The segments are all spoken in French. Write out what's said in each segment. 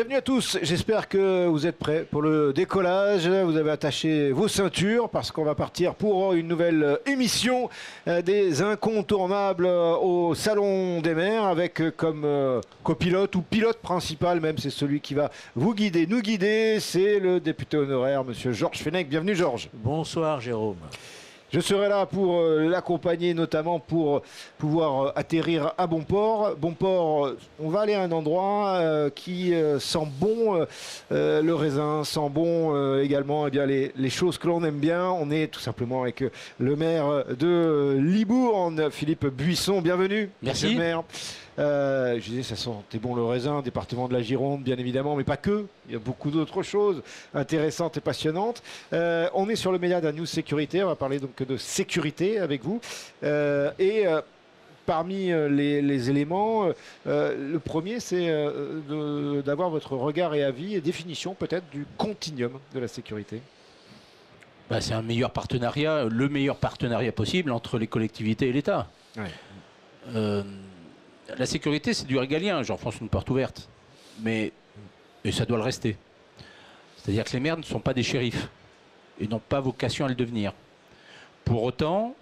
Bienvenue à tous, j'espère que vous êtes prêts pour le décollage. Vous avez attaché vos ceintures parce qu'on va partir pour une nouvelle émission des incontournables au Salon des maires avec comme copilote ou pilote principal même, c'est celui qui va vous guider, nous guider, c'est le député honoraire, monsieur Georges Fenech. Bienvenue Georges. Bonsoir Jérôme. Je serai là pour l'accompagner, notamment pour pouvoir atterrir à bon port. Bon port, on va aller à un endroit qui sent bon le raisin, sent bon également eh bien, les choses que l'on aime bien. On est tout simplement avec le maire de Libourne, Philippe Buisson. Bienvenue. Merci. Monsieur le maire. Je disais, ça sentait bon le raisin, département de la Gironde, bien évidemment, mais pas que. Il y a beaucoup d'autres choses intéressantes et passionnantes. On est sur le média de la News Sécurité. On va parler donc de sécurité avec vous. Parmi les éléments, le premier, c'est d'avoir votre regard et avis et définition peut-être du continuum de la sécurité. Bah, c'est un meilleur partenariat, le meilleur partenariat possible entre les collectivités et l'État. Ouais. La sécurité, c'est du régalien, j'enfonce une porte ouverte. Et ça doit le rester. C'est-à-dire que les maires ne sont pas des shérifs et n'ont pas vocation à le devenir. Pour autant,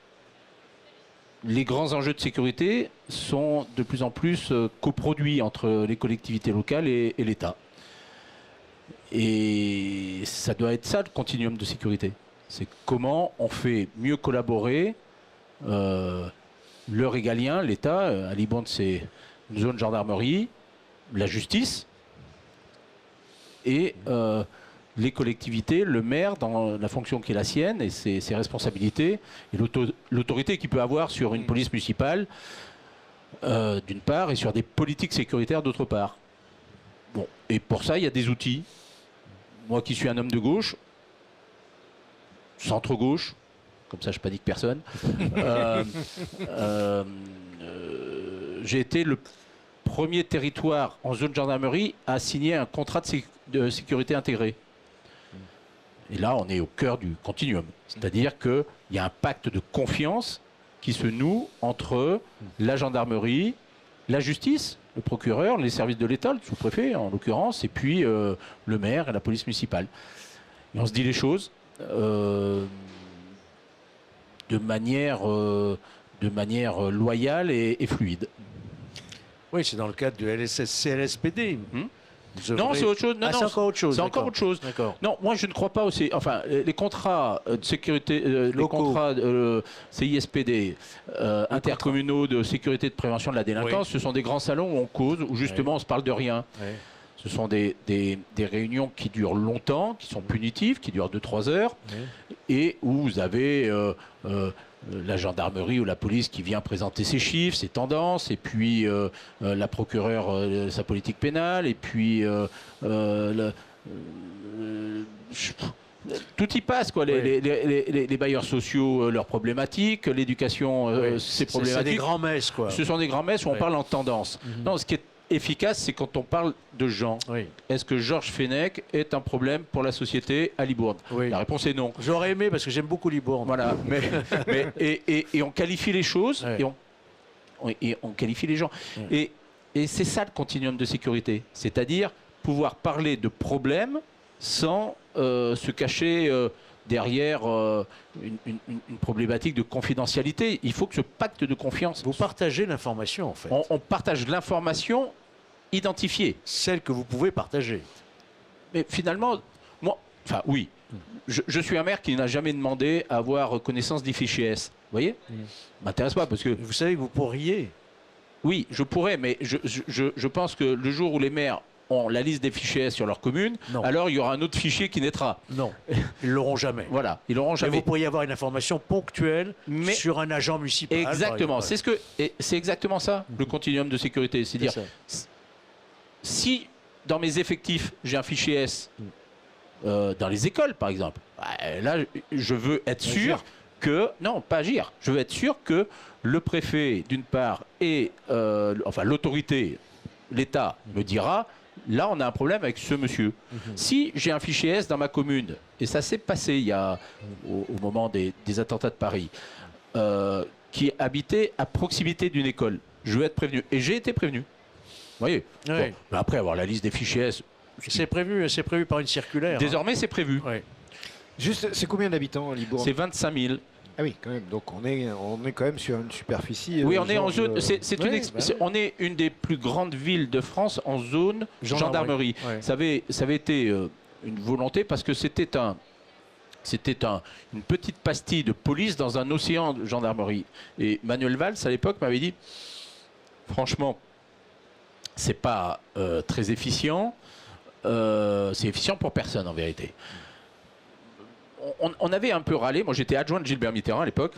les grands enjeux de sécurité sont de plus en plus coproduits entre les collectivités locales et l'État. Et ça doit être ça, le continuum de sécurité. C'est comment on fait mieux collaborer le régalien, l'État. À Libourne, c'est une zone gendarmerie, la justice et les collectivités, le maire dans la fonction qui est la sienne et ses responsabilités et l'autorité qu'il peut avoir sur une police municipale d'une part et sur des politiques sécuritaires d'autre part. Bon, et pour ça, il y a des outils. Moi qui suis un homme de gauche, centre-gauche, comme ça je panique personne, j'ai été le premier territoire en zone gendarmerie à signer un contrat de sécurité intégré. Et là, on est au cœur du continuum. C'est-à-dire qu'il y a un pacte de confiance qui se noue entre la gendarmerie, la justice, le procureur, les services de l'État, le sous-préfet en l'occurrence, et puis le maire et la police municipale. Et on se dit les choses de manière loyale et fluide. Oui, c'est dans le cadre du CLSPD. Non, c'est autre chose. Non, c'est encore autre chose. C'est encore autre chose. Non, moi je ne crois pas aussi. Enfin, les contrats de sécurité, les contrats CISPD, intercommunaux de sécurité et de prévention de la délinquance, ce sont des grands salons où on cause, où justement on se parle de rien. Ce sont des réunions qui durent longtemps, qui sont punitives, qui durent 2-3 heures, et où vous avez la gendarmerie ou la police qui vient présenter ses chiffres, ses tendances, et puis la procureure sa politique pénale, et puis tout y passe, quoi. Les bailleurs sociaux, leurs problématiques, l'éducation, ses problématiques. C'est des grands-messes, quoi. Ce sont des grands-messes où on parle en tendance. Non, ce qui est efficace, c'est quand on parle de gens. Est-ce que Georges Fenech est un problème pour la société à Libourne? La réponse est non. J'aurais aimé parce que j'aime beaucoup Libourne. Voilà, et on qualifie les choses et on qualifie les gens. Et c'est ça le continuum de sécurité, c'est-à-dire pouvoir parler de problèmes sans se cacher derrière une problématique de confidentialité. Il faut que ce pacte de confiance... Vous partagez l'information, en fait. On partage l'information identifiée. Celle que vous pouvez partager. Mais finalement, moi... Enfin, oui. Je suis un maire qui n'a jamais demandé à avoir connaissance des fichiers S. Vous voyez ? M'intéresse pas, parce que... Vous savez que vous pourriez. Oui, je pourrais, mais je pense que le jour où les maires ont la liste des fichiers S sur leur commune, alors il y aura un autre fichier qui naîtra. Non, ils l'auront jamais. Voilà, ils l'auront jamais. Mais vous pourriez avoir une information ponctuelle sur un agent municipal. Exactement, c'est exactement ça, le continuum de sécurité. C'est-à-dire, si dans mes effectifs, j'ai un fichier S dans les écoles, par exemple, là, je veux être sûr que... Non, pas agir. Je veux être sûr que le préfet, d'une part, et enfin l'autorité, l'État me dira... Là, on a un problème avec ce monsieur. Si j'ai un fichier S dans ma commune, et ça s'est passé il y a, au moment des attentats de Paris, qui habitait à proximité d'une école, je veux être prévenu. Et j'ai été prévenu. Vous voyez. Bon, mais après, avoir la liste des fichiers S, C'est prévu par une circulaire. Désormais, c'est prévu. Ouais. Juste, c'est combien d'habitants, Libourne? C'est 25 000. Ah oui, quand même. Donc on est quand même sur une superficie. Oui, on est en zone. On est une des plus grandes villes de France en zone gendarmerie. Ouais. Ça avait été une volonté parce que c'était une petite pastille de police dans un océan de gendarmerie. Et Manuel Valls, à l'époque, m'avait dit, franchement, c'est pas très efficient. C'est efficient pour personne, en vérité. On avait un peu râlé. Moi, j'étais adjoint de Gilbert Mitterrand à l'époque,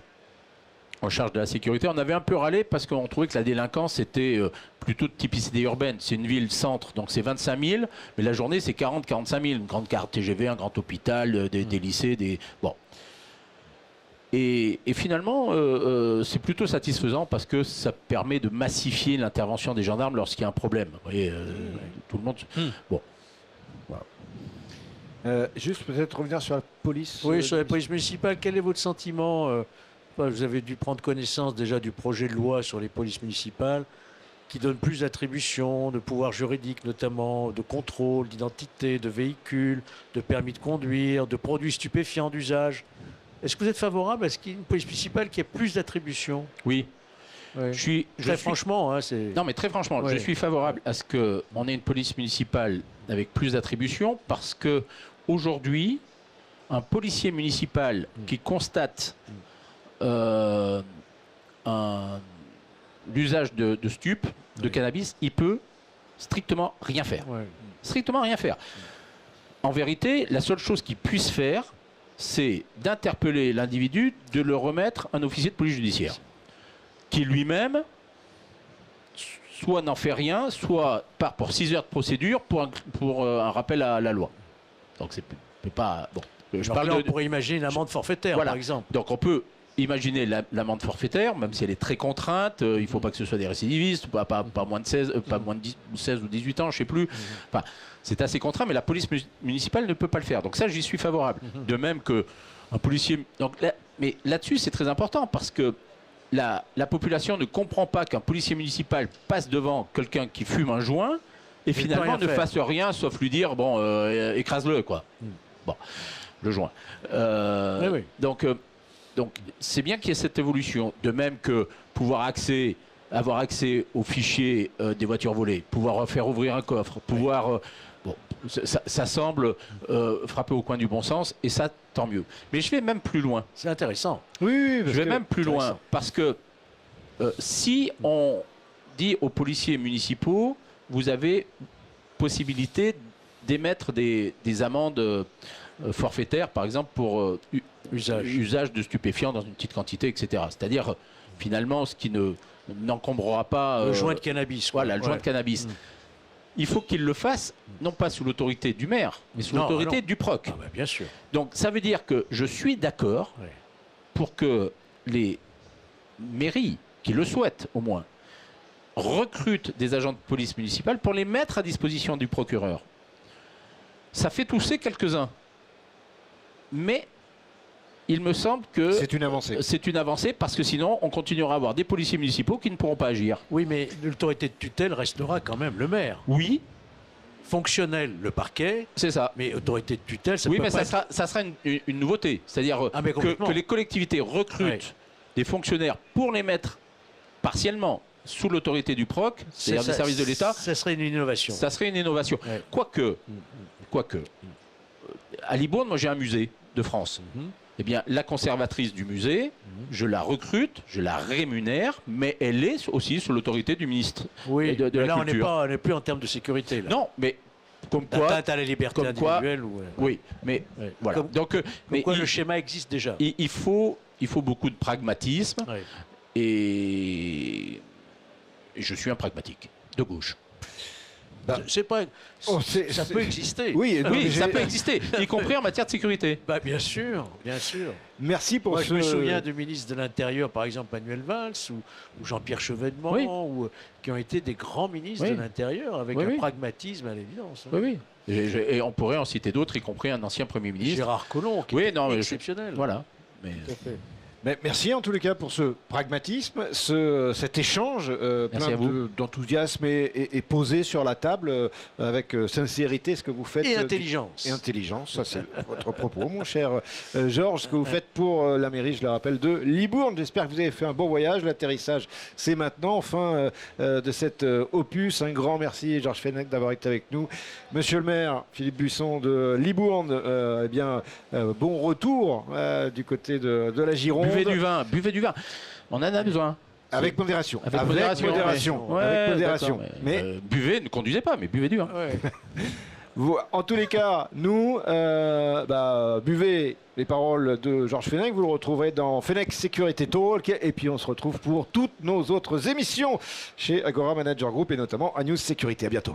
en charge de la sécurité. On avait un peu râlé parce qu'on trouvait que la délinquance était plutôt de typicité urbaine. C'est une ville centre, donc c'est 25 000. Mais la journée, c'est 40-45 000. Une grande carte TGV, un grand hôpital, des lycées, Bon. Et finalement, c'est plutôt satisfaisant parce que ça permet de massifier l'intervention des gendarmes lorsqu'il y a un problème. Vous voyez, tout le monde... Bon. Juste peut-être revenir sur la police. Oui, sur la police municipale, quel est votre sentiment vous avez dû prendre connaissance déjà du projet de loi sur les polices municipales qui donne plus d'attributions, de pouvoirs juridiques notamment, de contrôle, d'identité, de véhicules, de permis de conduire, de produits stupéfiants d'usage. Est-ce que vous êtes favorable à ce qu'il y ait une police municipale qui ait plus d'attributions? Oui. Ouais. Franchement, hein, non, mais très franchement, je suis favorable à ce qu'on ait une police municipale avec plus d'attributions parce que aujourd'hui, un policier municipal qui constate l'usage de stupes, de cannabis, il peut strictement rien faire. Ouais. Strictement rien faire. En vérité, la seule chose qu'il puisse faire, c'est d'interpeller l'individu, de le remettre à un officier de police judiciaire, qui lui-même soit n'en fait rien, soit part pour 6 heures de procédure pour un rappel à la loi. Donc c'est pas... Bon, on pourrait imaginer une amende forfaitaire, voilà. par exemple. Donc on peut imaginer l'amende forfaitaire, même si elle est très contrainte. Il ne faut pas que ce soit des récidivistes, pas moins de 16, pas moins de 16 ou 18 ans, je ne sais plus. Enfin, c'est assez contraint, mais la police municipale ne peut pas le faire. Donc ça, j'y suis favorable. De même qu'un policier... Donc là, mais là-dessus, c'est très important parce que la population ne comprend pas qu'un policier municipal passe devant quelqu'un qui fume un joint et finalement ne fasse rien sauf lui dire, bon, écrase-le, quoi. Bon, le joint. Oui. Donc c'est bien qu'il y ait cette évolution. De même que avoir accès aux fichiers des voitures volées, pouvoir faire ouvrir un coffre, pouvoir... bon, ça semble frapper au coin du bon sens, et ça, tant mieux. Mais je vais même plus loin. C'est intéressant. Oui, je vais même plus loin, parce que si on dit aux policiers municipaux, vous avez possibilité d'émettre des amendes forfaitaires, par exemple, pour usage de stupéfiants dans une petite quantité, etc. C'est-à-dire, finalement, ce qui n'encombrera pas... le joint de cannabis. Voilà, le joint de cannabis. Il faut qu'il le fasse, non pas sous l'autorité du maire, mais sous l'autorité du proc. Ah bah bien sûr. Donc ça veut dire que je suis d'accord pour que les mairies, qui le souhaitent au moins, recrutent des agents de police municipale pour les mettre à disposition du procureur. Ça fait tousser quelques-uns. Mais il me semble que c'est une avancée. C'est une avancée parce que sinon on continuera à avoir des policiers municipaux qui ne pourront pas agir. Oui, mais l'autorité de tutelle restera quand même le maire. Oui. Fonctionnel, le parquet. C'est ça. Mais autorité de tutelle, ça peut pas être... ça sera une nouveauté. C'est-à-dire que les collectivités recrutent des fonctionnaires pour les mettre partiellement sous l'autorité du PROC, c'est-à-dire des services de l'État. Ça serait une innovation. Ça serait une innovation. Ouais. Quoique, à Libourne, moi j'ai un musée de France. Eh bien, la conservatrice du musée, je la recrute, je la rémunère, mais elle est aussi sous l'autorité du ministre de la Culture. Là, on n'est plus en termes de sécurité. Là. Non, mais comme quoi... Atteinte à la liberté individuelle. Oui, mais voilà. Donc, mais le schéma existe déjà. Il faut beaucoup de pragmatisme, et je suis un pragmatique, de gauche. Ça peut exister. Oui, ça peut exister, y compris en matière de sécurité. Bah, bien sûr, bien sûr. Merci pour Je me souviens du ministre de l'Intérieur, par exemple Manuel Valls ou Jean-Pierre Chevènement, qui ont été des grands ministres de l'Intérieur avec un pragmatisme à l'évidence. Oui. Et on pourrait en citer d'autres, y compris un ancien Premier ministre. Gérard Collomb, qui est exceptionnel. Voilà. Mais... Tout à fait. Merci en tous les cas pour ce pragmatisme, cet échange plein d'enthousiasme et posé sur la table avec sincérité ce que vous faites. Et intelligence. Et intelligence, ça c'est votre propos, mon cher Georges, ce que vous faites pour la mairie, je le rappelle, de Libourne. J'espère que vous avez fait un bon voyage. L'atterrissage, c'est maintenant. Fin de cet opus. Un grand merci, Georges Fenech, d'avoir été avec nous. Monsieur le maire, Philippe Buisson de Libourne, bon retour du côté de la Gironde. Buvez du vin. On en a besoin. Avec modération. Avec modération. Avec modération. Mais buvez, ne conduisez pas, mais buvez du vin. En tous les cas, nous, buvez les paroles de Georges Fenech. Vous le retrouverez dans Fenech Security Talk. Et puis on se retrouve pour toutes nos autres émissions chez Agora Manager Group et notamment à News Sécurité. À bientôt.